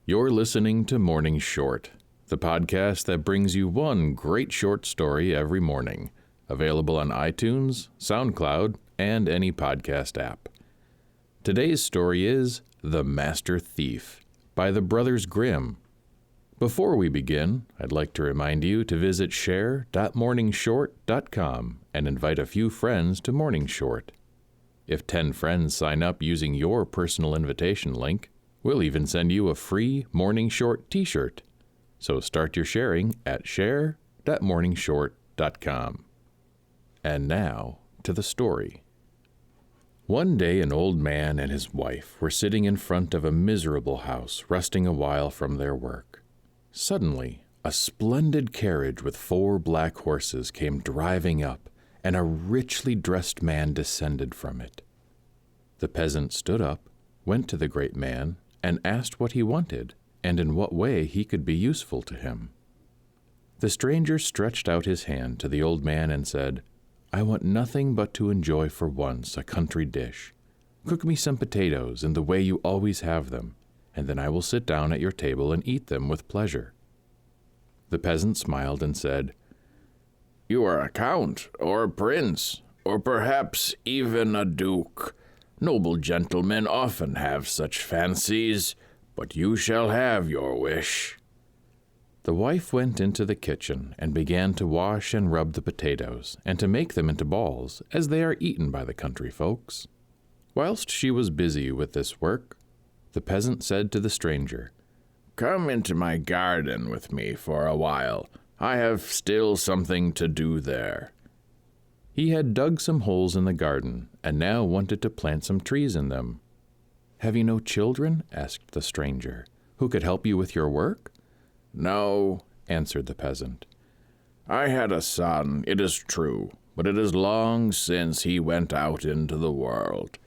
You're listening to Morning Short, the podcast that brings you one great short story every morning, available on iTunes, SoundCloud, and any podcast app. Today's story is The Master Thief by the Brothers Grimm. Before we begin, I'd like to remind you to visit share.morningshort.com and invite a few friends to Morning Short. If 10 friends sign up using your personal invitation link, we'll even send you a free Morning Short t-shirt. So start your sharing at share.morningshort.com. And now to the story. One day an old man and his wife were sitting in front of a miserable house, resting a while from their work. Suddenly, a splendid carriage with 4 black horses came driving up, and a richly dressed man descended from it. The peasant stood up, went to the great man, and asked what he wanted, and in what way he could be useful to him. The stranger stretched out his hand to the old man and said, "I want nothing but to enjoy for once a country dish. Cook me some potatoes in the way you always have them, and then I will sit down at your table and eat them with pleasure." The peasant smiled and said, "You are a count, or a prince, or perhaps even a duke. Noble gentlemen often have such fancies, but you shall have your wish." The wife went into the kitchen and began to wash and rub the potatoes, and to make them into balls, as they are eaten by the country folks. Whilst she was busy with this work, the peasant said to the stranger, "Come into my garden with me for a while. I have still something to do there." He had dug some holes in the garden, and now wanted to plant some trees in them. "Have you no children?" asked the stranger, "who could help you with your work?" "No," answered the peasant. "I had a son, it is true, but it is long since he went out into the world.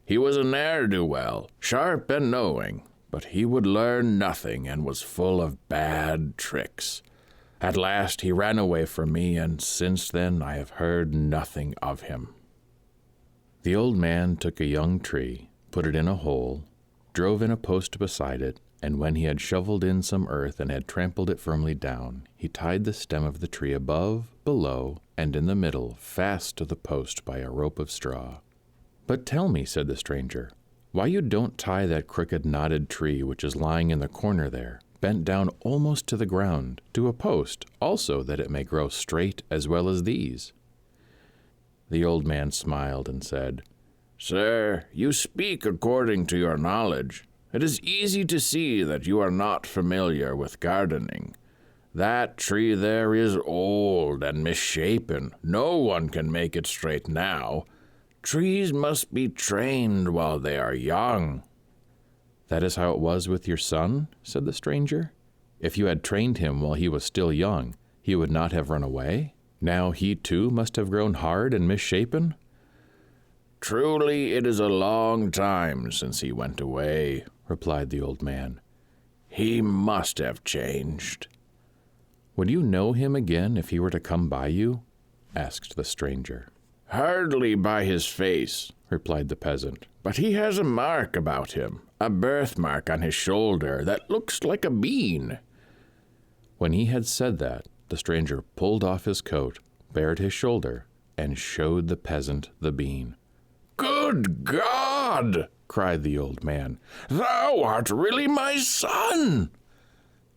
He was a ne'er-do-well, sharp and knowing, but he would learn nothing and was full of bad tricks. At last he ran away from me, and since then I have heard nothing of him." The old man took a young tree, put it in a hole, drove in a post beside it, and when he had shoveled in some earth and had trampled it firmly down, he tied the stem of the tree above, below, and in the middle, fast to the post by a rope of straw. "But tell me," said the stranger, "why you don't tie that crooked knotted tree which is lying in the corner there, bent down almost to the ground, to a post, also that it may grow straight as well as these." The old man smiled and said, "Sir, you speak according to your knowledge. It is easy to see that you are not familiar with gardening. That tree there is old and misshapen. No one can make it straight now. Trees must be trained while they are young." "That is how it was with your son?" said the stranger. "If you had trained him while he was still young, he would not have run away? Now he too must have grown hard and misshapen?" "Truly it is a long time since he went away," replied the old man. "He must have changed." "Would you know him again if he were to come by you?" asked the stranger. "Hardly by his face," replied the peasant, "but he has a mark about him, a birthmark on his shoulder that looks like a bean." When he had said that, the stranger pulled off his coat, bared his shoulder, and showed the peasant the bean. "Good God!" cried the old man. "Thou art really my son!"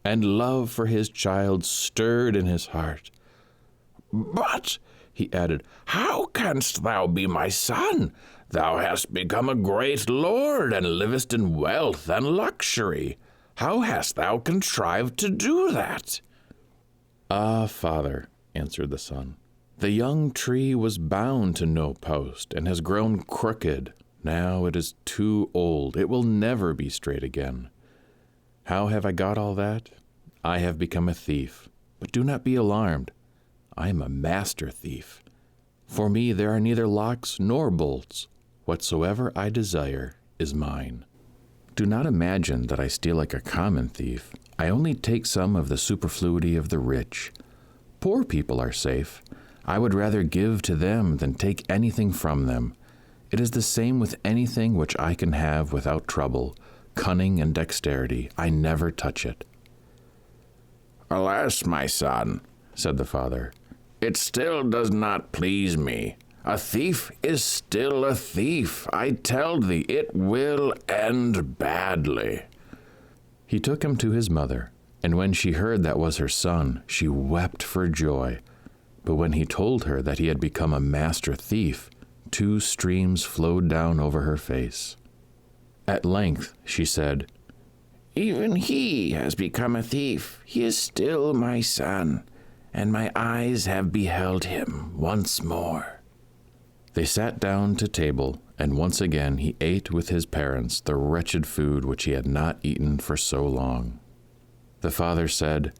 And love for his child stirred in his heart. "But," he added, "how canst thou be my son? Thou hast become a great lord, and livest in wealth and luxury. How hast thou contrived to do that?" "Ah, father," answered the son, "the young tree was bound to no post, and has grown crooked. Now it is too old. It will never be straight again. How have I got all that? I have become a thief. But do not be alarmed. I am a master thief. For me there are neither locks nor bolts. Whatsoever I desire is mine. Do not imagine that I steal like a common thief. I only take some of the superfluity of the rich. Poor people are safe. I would rather give to them than take anything from them. It is the same with anything which I can have without trouble. cunning and dexterity. I never touch it." "Alas, my son," said the father, "it still does not please me. A thief is still a thief. I tell thee, it will end badly." He took him to his mother, and when she heard that was her son, she wept for joy. But when he told her that he had become a master thief, 2 streams flowed down over her face. At length she said, "Even he has become a thief. He is still my son, and my eyes have beheld him once more." They sat down to table, and once again he ate with his parents the wretched food which he had not eaten for so long. The father said,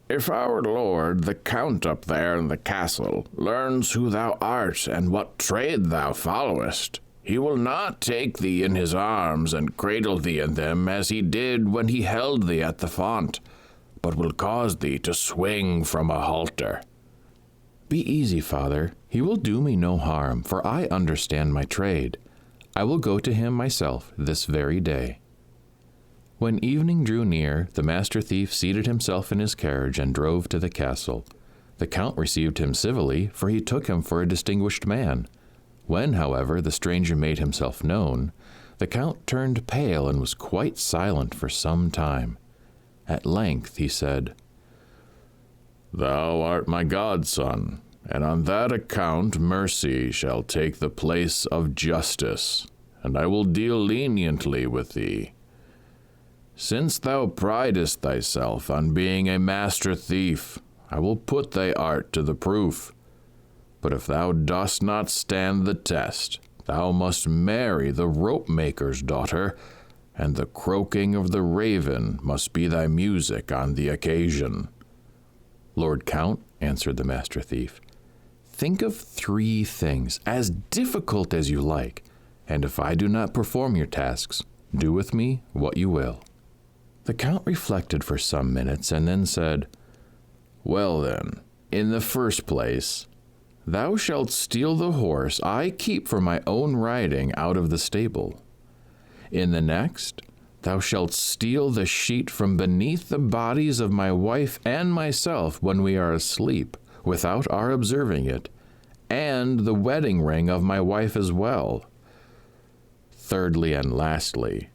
"If our lord, the count up there in the castle, learns who thou art and what trade thou followest, he will not take thee in his arms and cradle thee in them as he did when he held thee at the font, but will cause thee to swing from a halter." "Be easy, father. He will do me no harm, for I understand my trade. I will go to him myself this very day." When evening drew near, the master thief seated himself in his carriage and drove to the castle. The count received him civilly, for he took him for a distinguished man. When, however, the stranger made himself known, the count turned pale and was quite silent for some time. At length he said, "Thou art my godson, and on that account mercy shall take the place of justice, and I will deal leniently with thee. Since thou pridest thyself on being a master thief, I will put thy art to the proof. But if thou dost not stand the test, thou must marry the rope-maker's daughter, and the croaking of the raven must be thy music on the occasion." "Lord Count," answered the master thief, "think of 3 things, as difficult as you like, and if I do not perform your tasks, do with me what you will." The count reflected for some minutes and then said, "Well then, in the first place, thou shalt steal the horse I keep for my own riding out of the stable. In the next, thou shalt steal the sheet from beneath the bodies of my wife and myself when we are asleep, without our observing it, and the wedding ring of my wife as well. Thirdly and lastly,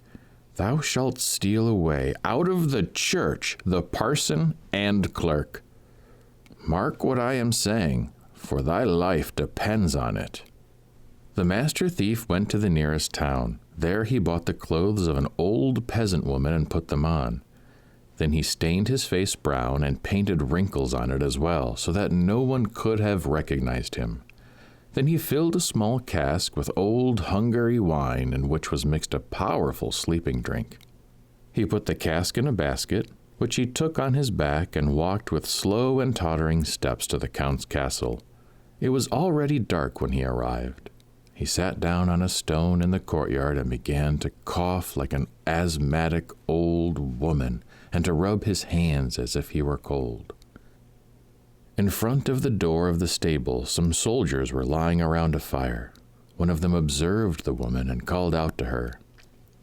thou shalt steal away out of the church the parson and clerk. Mark what I am saying, for thy life depends on it." The master thief went to the nearest town. There he bought the clothes of an old peasant woman and put them on. Then he stained his face brown and painted wrinkles on it as well, so that no one could have recognized him. Then he filled a small cask with old Hungary wine, in which was mixed a powerful sleeping drink. He put the cask in a basket, which he took on his back and walked with slow and tottering steps to the count's castle. It was already dark when he arrived. He sat down on a stone in the courtyard and began to cough like an asthmatic old woman, and to rub his hands as if he were cold. In front of the door of the stable, some soldiers were lying around a fire. One of them observed the woman and called out to her,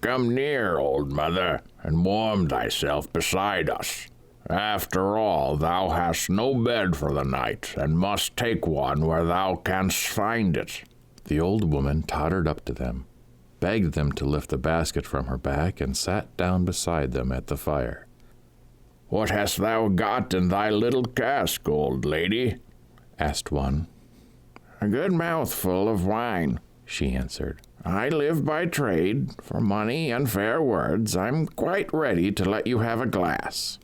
"Come near, old mother, and warm thyself beside us. After all, thou hast no bed for the night, and must take one where thou canst find it." The old woman tottered up to them, begged them to lift the basket from her back, and sat down beside them at the fire. "What hast thou got in thy little cask, old lady?" asked one. "A good mouthful of wine," she answered. "I live by trade. For money and fair words, I'm quite ready to let you have a glass."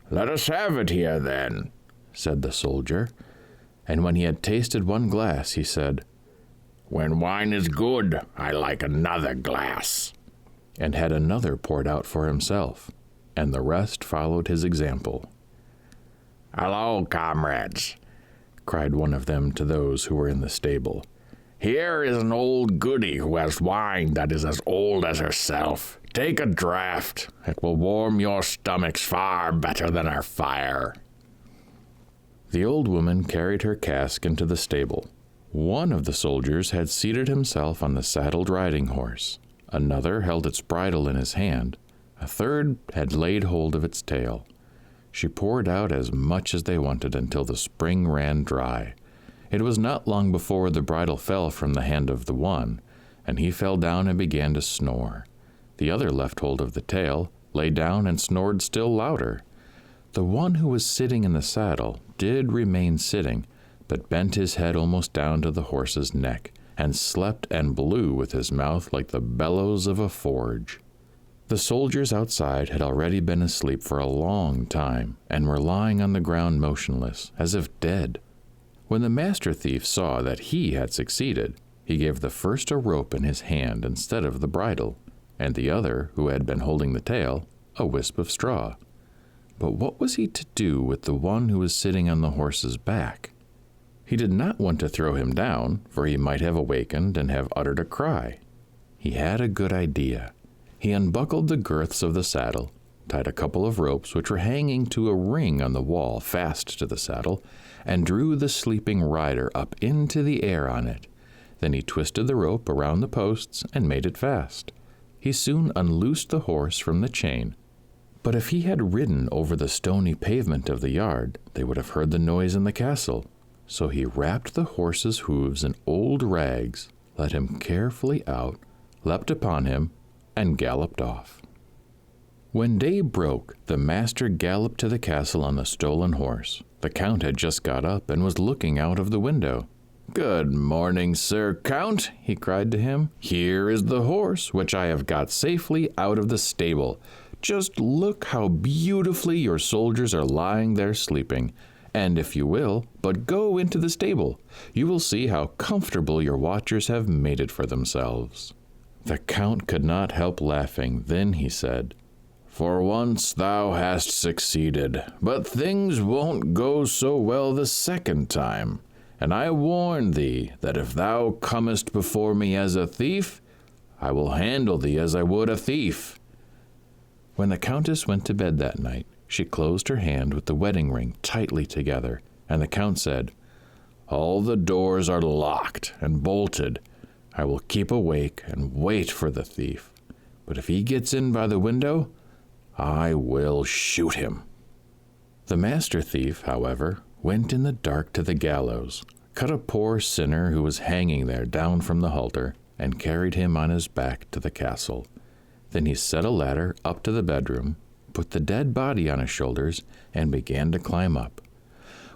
"Let us have it here, then," said the soldier. And when he had tasted one glass, he said, "When wine is good, I like another glass," and had another poured out for himself, and the rest followed his example. "Hello, comrades," cried one of them to those who were in the stable. "Here is an old goody who has wine that is as old as herself. Take a draught. It will warm your stomachs far better than our fire." The old woman carried her cask into the stable. One of the soldiers had seated himself on the saddled riding horse. Another held its bridle in his hand. A third had laid hold of its tail. She poured out as much as they wanted until the spring ran dry. It was not long before the bridle fell from the hand of the one, and he fell down and began to snore. The other left hold of the tail, lay down, and snored still louder. The one who was sitting in the saddle did remain sitting, but bent his head almost down to the horse's neck, and slept and blew with his mouth like the bellows of a forge. The soldiers outside had already been asleep for a long time, and were lying on the ground motionless, as if dead. When the master thief saw that he had succeeded, he gave the first a rope in his hand instead of the bridle, and the other, who had been holding the tail, a wisp of straw. But what was he to do with the one who was sitting on the horse's back? He did not want to throw him down, for he might have awakened and have uttered a cry. He had a good idea. He unbuckled the girths of the saddle, tied a couple of ropes which were hanging to a ring on the wall fast to the saddle, and drew the sleeping rider up into the air on it. Then he twisted the rope around the posts and made it fast. He soon unloosed the horse from the chain. But if he had ridden over the stony pavement of the yard, they would have heard the noise in the castle. So he wrapped the horse's hooves in old rags, let him carefully out, leapt upon him, and galloped off. When day broke, the master galloped to the castle on the stolen horse. The count had just got up and was looking out of the window. "Good morning, Sir Count," he cried to him. "Here is the horse which I have got safely out of the stable. Just look how beautifully your soldiers are lying there sleeping. And if you will but go into the stable, you will see how comfortable your watchers have made it for themselves." The count could not help laughing. Then he said, "For once thou hast succeeded, but things won't go so well the second time. And I warn thee that if thou comest before me as a thief, I will handle thee as I would a thief." When the countess went to bed that night, she closed her hand with the wedding ring tightly together, and the count said, "All the doors are locked and bolted. I will keep awake and wait for the thief. But if he gets in by the window, I will shoot him." The master thief, however, went in the dark to the gallows, cut a poor sinner who was hanging there down from the halter, and carried him on his back to the castle. Then he set a ladder up to the bedroom, put the dead body on his shoulders, and began to climb up.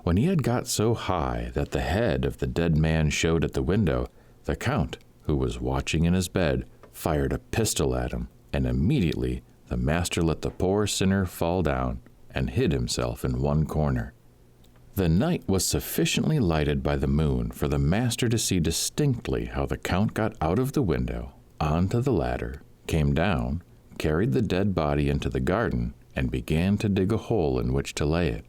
When he had got so high that the head of the dead man showed at the window, the count, who was watching in his bed, fired a pistol at him, and immediately the master let the poor sinner fall down and hid himself in one corner. The night was sufficiently lighted by the moon for the master to see distinctly how the count got out of the window, onto the ladder, came down, carried the dead body into the garden, and began to dig a hole in which to lay it.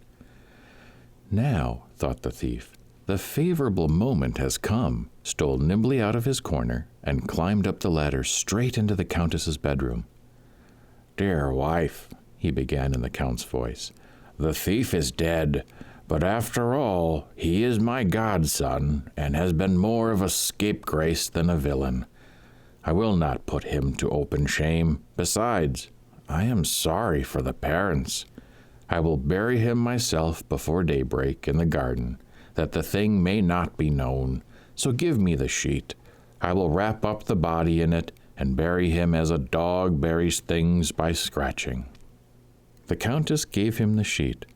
"Now," thought the thief, "the favorable moment has come," stole nimbly out of his corner, and climbed up the ladder straight into the countess's bedroom. "Dear wife," he began in the count's voice, "the thief is dead, but after all, he is my godson, and has been more of a scapegrace than a villain. I will not put him to open shame. Besides, I am sorry for the parents. I will bury him myself before daybreak in the garden, that the thing may not be known. So give me the sheet. I will wrap up the body in it, and bury him as a dog buries things by scratching." The countess gave him the sheet.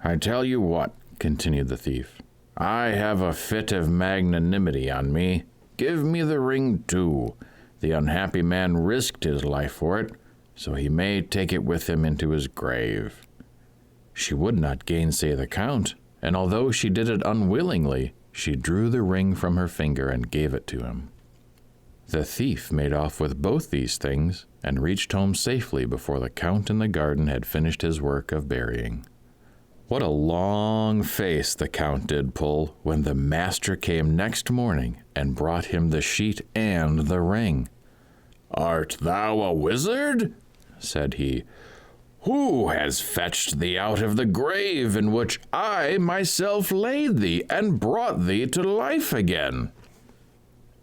"I tell you what," continued the thief, "I have a fit of magnanimity on me. Give me the ring too. The unhappy man risked his life for it, so he may take it with him into his grave." She would not gainsay the count, and although she did it unwillingly, she drew the ring from her finger and gave it to him. The thief made off with both these things, and reached home safely before the count in the garden had finished his work of burying. What a long face the count did pull when the master came next morning and brought him the sheet and the ring. "Art thou a wizard?" said he. "Who has fetched thee out of the grave in which I myself laid thee and brought thee to life again?"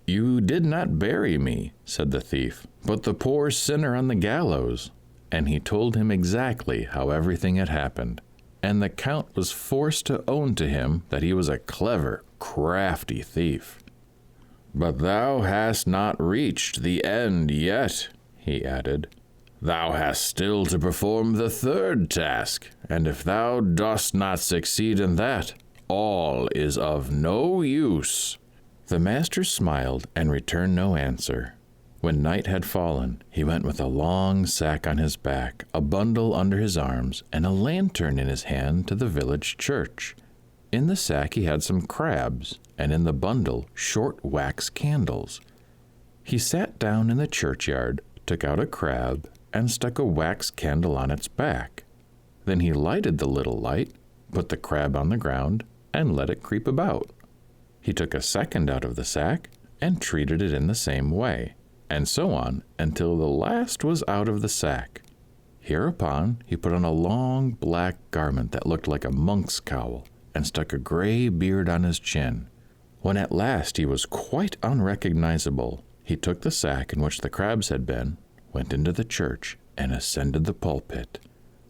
"You did not bury me," said the thief, "but the poor sinner on the gallows." And he told him exactly how everything had happened. And the Count was forced to own to him that he was a clever, crafty thief. "But thou hast not reached the end yet," he added. "Thou hast still to perform the third task, and if thou dost not succeed in that, all is of no use." The master smiled and returned no answer. When night had fallen, he went with a long sack on his back, a bundle under his arms, and a lantern in his hand to the village church. In the sack he had some crabs, and in the bundle short wax candles. He sat down in the churchyard, took out a crab, and stuck a wax candle on its back. Then he lighted the little light, put the crab on the ground, and let it creep about. He took a second out of the sack, and treated it in the same way, and so on until the last was out of the sack. Hereupon he put on a long black garment that looked like a monk's cowl, and stuck a gray beard on his chin. When at last he was quite unrecognizable, he took the sack in which the crabs had been, went into the church, and ascended the pulpit.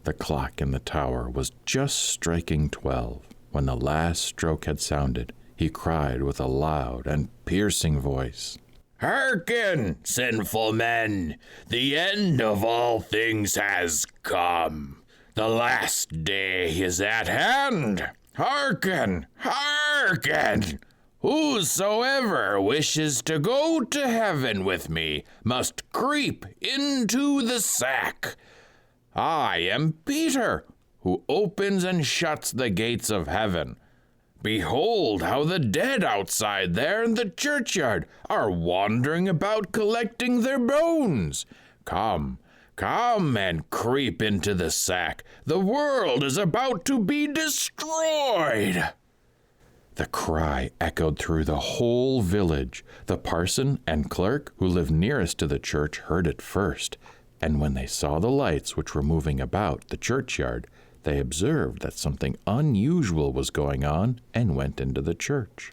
The clock in the tower was just striking 12. When the last stroke had sounded, he cried with a loud and piercing voice, "Hearken, sinful men! The end of all things has come. The last day is at hand. Hearken! Hearken! Whosoever wishes to go to heaven with me must creep into the sack. I am Peter, who opens and shuts the gates of heaven. Behold how the dead outside there in the churchyard are wandering about collecting their bones. Come, come and creep into the sack. The world is about to be destroyed." The cry echoed through the whole village. The parson and clerk, who lived nearest to the church, heard it first, and when they saw the lights which were moving about the churchyard, they observed that something unusual was going on and went into the church.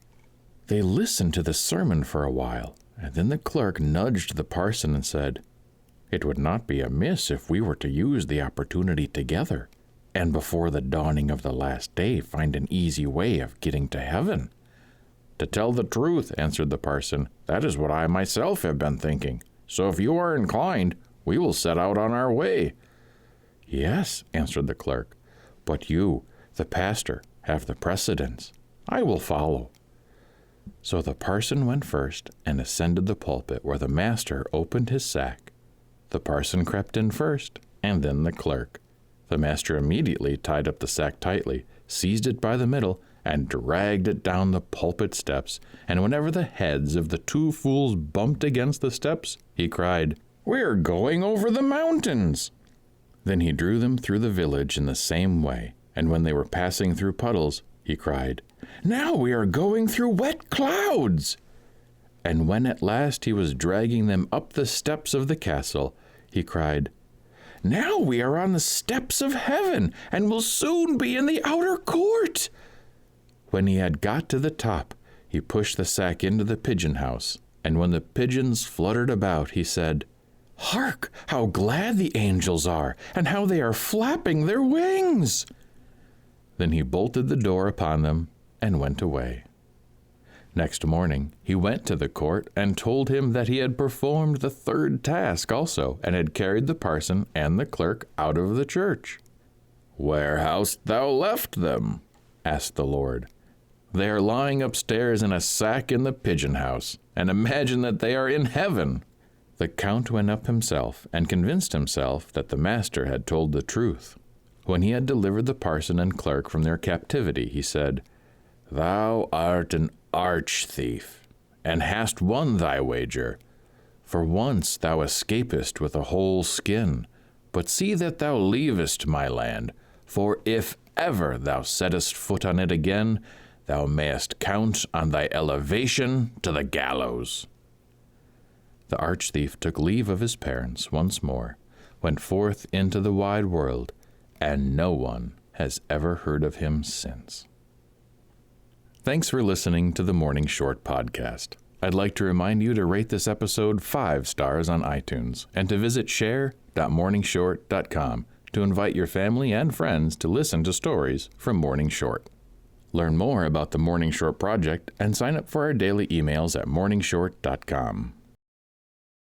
They listened to the sermon for a while, and then the clerk nudged the parson and said, "It would not be amiss if we were to use the opportunity together, and before the dawning of the last day find an easy way of getting to heaven." "To tell the truth," answered the parson, "that is what I myself have been thinking. So if you are inclined, we will set out on our way." "Yes," answered the clerk, "but you, the pastor, have the precedence. I will follow." So the parson went first and ascended the pulpit, where the master opened his sack. The parson crept in first, and then the clerk. The master immediately tied up the sack tightly, seized it by the middle, and dragged it down the pulpit steps, and whenever the heads of the two fools bumped against the steps, he cried, "We're going over the mountains." Then he drew them through the village in the same way, and when they were passing through puddles, he cried, "Now we are going through wet clouds." And when at last he was dragging them up the steps of the castle, he cried, "Now we are on the steps of heaven, and will soon be in the outer court." When he had got to the top, he pushed the sack into the pigeon house, and when the pigeons fluttered about, he said, "Hark, how glad the angels are, and how they are flapping their wings!" Then he bolted the door upon them and went away. Next morning he went to the court and told him that he had performed the third task also, and had carried the parson and the clerk out of the church. "Where hast thou left them?" asked the Lord. "They are lying upstairs in a sack in the pigeon house, and imagine that they are in heaven." The Count went up himself and convinced himself that the master had told the truth. When he had delivered the parson and clerk from their captivity, he said, "Thou art an arch-thief, and hast won thy wager. For once thou escapest with a whole skin, but see that thou leavest my land, for if ever thou settest foot on it again, thou mayest count on thy elevation to the gallows." The arch-thief took leave of his parents once more, went forth into the wide world, and no one has ever heard of him since. Thanks for listening to the Morning Short podcast. I'd like to remind you to rate this episode 5 stars on iTunes and to visit share.morningshort.com to invite your family and friends to listen to stories from Morning Short. Learn more about the Morning Short Project and sign up for our daily emails at morningshort.com.